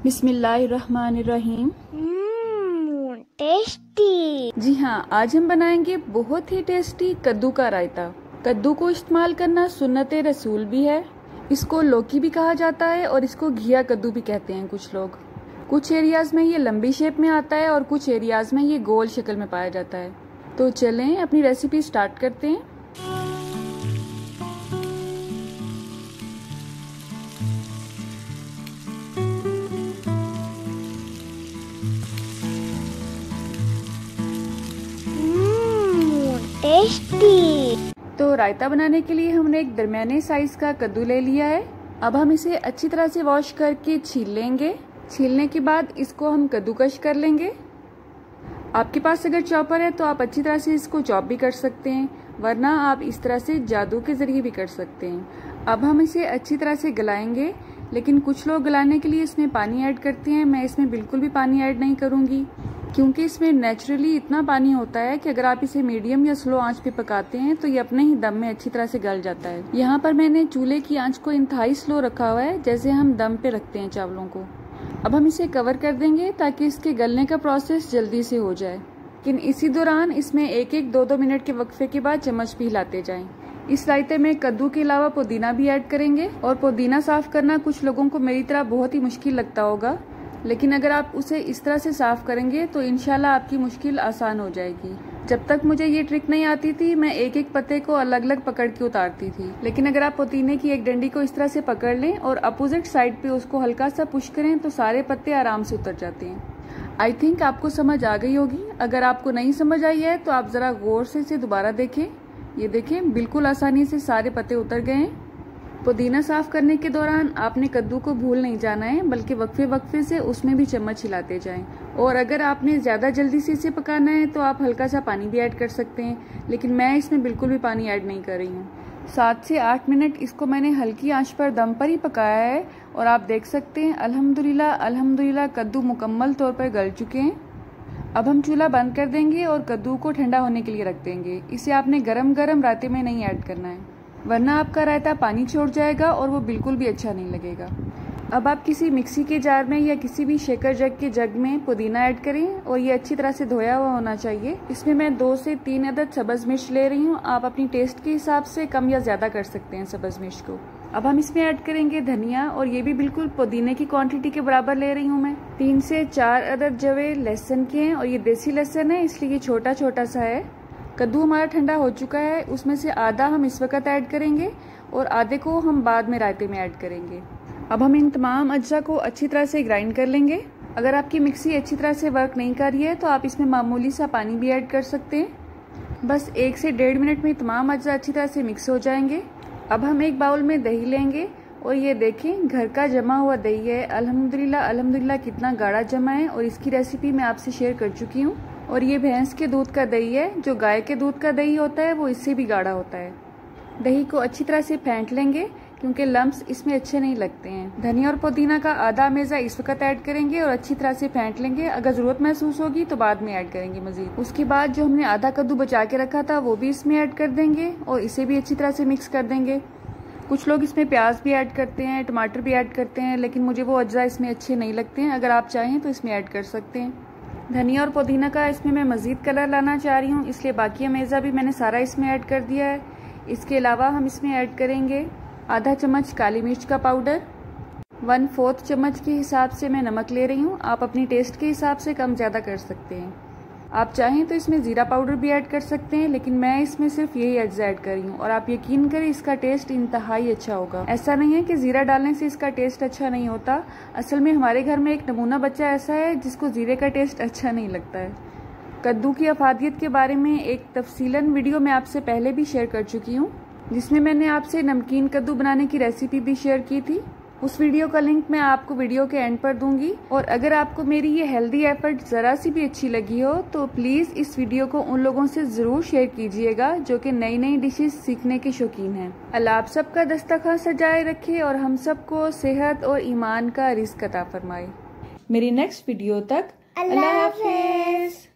बिस्मिल्लाहिर्रहमानिर्रहीम। टेस्टी। जी हाँ, आज हम बनाएंगे बहुत ही टेस्टी कद्दू का रायता। कद्दू को इस्तेमाल करना सुन्नते रसूल भी है। इसको लौकी भी कहा जाता है और इसको घिया कद्दू भी कहते हैं कुछ लोग। कुछ एरियाज में ये लंबी शेप में आता है और कुछ एरियाज में ये गोल शक्ल में पाया जाता है। तो चलें अपनी रेसिपी स्टार्ट करते हैं। टेस्टी। तो रायता बनाने के लिए हमने एक दरमियाने साइज का कद्दू ले लिया है। अब हम इसे अच्छी तरह से वॉश करके छील लेंगे। छीलने के बाद इसको हम कद्दूकश कर लेंगे। आपके पास अगर चॉपर है तो आप अच्छी तरह से इसको चॉप भी कर सकते हैं, वरना आप इस तरह से जादू के जरिए भी कर सकते हैं। अब हम इसे अच्छी तरह से गलाएंगे, लेकिन कुछ लोग गलाने के लिए इसमें पानी ऐड करते हैं। मैं इसमें बिल्कुल भी पानी ऐड नहीं करूंगी, क्योंकि इसमें नेचुरली इतना पानी होता है कि अगर आप इसे मीडियम या स्लो आंच पे पकाते हैं तो ये अपने ही दम में अच्छी तरह से गल जाता है। यहाँ पर मैंने चूल्हे की आंच को इंतहाई स्लो रखा हुआ है, जैसे हम दम पे रखते हैं चावलों को। अब हम इसे कवर कर देंगे ताकि इसके गलने का प्रोसेस जल्दी से हो जाए, लेकिन इसी दौरान इसमें एक एक 2-2 मिनट के वक्फे के बाद चम्मच भी हिलाते जाएं। इस रायते में कद्दू के अलावा पुदीना भी ऐड करेंगे, और पुदीना साफ करना कुछ लोगों को मेरी तरह बहुत ही मुश्किल लगता होगा, लेकिन अगर आप उसे इस तरह से साफ करेंगे तो इंशाल्लाह आपकी मुश्किल आसान हो जाएगी। जब तक मुझे ये ट्रिक नहीं आती थी मैं एक एक पत्ते को अलग अलग पकड़ के उतारती थी, लेकिन अगर आप पुदीने की एक डंडी को इस तरह से पकड़ लें और अपोजिट साइड पे उसको हल्का सा पुश करें तो सारे पत्ते आराम से उतर जाते हैं। आई थिंक आपको समझ आ गई होगी। अगर आपको नहीं समझ आई है तो आप जरा गौर से इसे दोबारा देखें। ये देखें, बिल्कुल आसानी से सारे पत्ते उतर गए हैं। पुदीना साफ करने के दौरान आपने कद्दू को भूल नहीं जाना है, बल्कि वक्फे वक्फे से उसमें भी चम्मच हिलाते जाएं। और अगर आपने ज्यादा जल्दी से इसे पकाना है तो आप हल्का सा पानी भी ऐड कर सकते हैं, लेकिन मैं इसमें बिल्कुल भी पानी ऐड नहीं कर रही हूँ। 7 से 8 मिनट इसको मैंने हल्की आंच पर दम पर ही पकाया है, और आप देख सकते हैं अल्हम्दुलिल्लाह कद्दू मुकम्मल तौर पर गल चुके हैं। अब हम चूल्हा बंद कर देंगे और कद्दू को ठंडा होने के लिए रख देंगे। इसे आपने गरम गरम रायते में नहीं ऐड करना है, वरना आपका रायता पानी छोड़ जाएगा और वो बिल्कुल भी अच्छा नहीं लगेगा। अब आप किसी मिक्सी के जार में या किसी भी शेकर जग के जग में पुदीना ऐड करें, और ये अच्छी तरह से धोया हुआ होना चाहिए। इसमें मैं 2 से 3 अदद सब्ज मिर्च ले रही हूँ। आप अपनी टेस्ट के हिसाब से कम या ज्यादा कर सकते हैं सब्ज मिर्च को। अब हम इसमें ऐड करेंगे धनिया, और ये भी बिल्कुल पुदीने की क्वांटिटी के बराबर ले रही हूँ मैं। 3 से 4 अदद जवे लहसुन के हैं, और ये देसी लहसुन है इसलिए ये छोटा छोटा सा है। कद्दू हमारा ठंडा हो चुका है, उसमें से आधा हम इस वक्त ऐड करेंगे और आधे को हम बाद में रायते में ऐड करेंगे। अब हम इन तमाम अज्जा को अच्छी तरह से ग्राइंड कर लेंगे। अगर आपकी मिक्सी अच्छी तरह से वर्क नहीं कर रही है तो आप इसमें मामूली सा पानी भी ऐड कर सकते हैं। बस 1 से 1.5 मिनट में तमाम अज्जा अच्छी तरह से मिक्स हो जाएंगे। अब हम एक बाउल में दही लेंगे, और ये देखें घर का जमा हुआ दही है। अल्हम्दुलिल्लाह कितना गाढ़ा जमा है, और इसकी रेसिपी मैं आपसे शेयर कर चुकी हूँ। और ये भैंस के दूध का दही है। जो गाय के दूध का दही होता है वो इससे भी गाढ़ा होता है। दही को अच्छी तरह से फेंट लेंगे, क्योंकि लम्स इसमें अच्छे नहीं लगते हैं। धनिया और पुदीना का आधा मेज़ा इस वक्त ऐड करेंगे और अच्छी तरह से फेंट लेंगे। अगर जरूरत महसूस होगी तो बाद में ऐड करेंगे मजीद। उसके बाद जो हमने आधा कद्दू बचा के रखा था वो भी इसमें ऐड कर देंगे, और इसे भी अच्छी तरह से मिक्स कर देंगे। कुछ लोग इसमें प्याज भी ऐड करते हैं, टमाटर भी ऐड करते हैं, लेकिन मुझे वो अज्जा इसमें अच्छे नहीं लगते हैं। अगर आप चाहें तो इसमें ऐड कर सकते हैं। धनिया और पुदीना का इसमें मैं मजीद कलर लाना चाह रही हूँ, इसलिए बाकी अमेज़ा भी मैंने सारा इसमें ऐड कर दिया है। इसके अलावा हम इसमें ऐड करेंगे आधा चम्मच काली मिर्च का पाउडर। 1/4 चम्मच के हिसाब से मैं नमक ले रही हूँ। आप अपनी टेस्ट के हिसाब से कम ज़्यादा कर सकते हैं। आप चाहें तो इसमें ज़ीरा पाउडर भी ऐड कर सकते हैं, लेकिन मैं इसमें सिर्फ यही अज्जा ऐड कर रही हूँ, और आप यकीन करें इसका टेस्ट इंतहाई अच्छा होगा। ऐसा नहीं है कि ज़ीरा डालने से इसका टेस्ट अच्छा नहीं होता। असल में हमारे घर में एक नमूना बच्चा ऐसा है जिसको ज़ीरे का टेस्ट अच्छा नहीं लगता है। कद्दू की अफादियत के बारे में एक तफसीलन वीडियो मैं आपसे पहले भी शेयर कर चुकी हूँ, जिसमें मैंने आपसे नमकीन कद्दू बनाने की रेसिपी भी शेयर की थी। उस वीडियो का लिंक मैं आपको वीडियो के एंड पर दूंगी। और अगर आपको मेरी ये हेल्दी एफर्ट जरा सी भी अच्छी लगी हो तो प्लीज इस वीडियो को उन लोगों से जरूर शेयर कीजिएगा जो कि नई नई डिशेस सीखने के शौकीन हैं। अल्लाह आप सबका दस्तरखान सजाए रखे और हम सबको सेहत और ईमान का रिज़्क अता फरमाए। मेरी नेक्स्ट वीडियो तक अल्लाह हाफिज।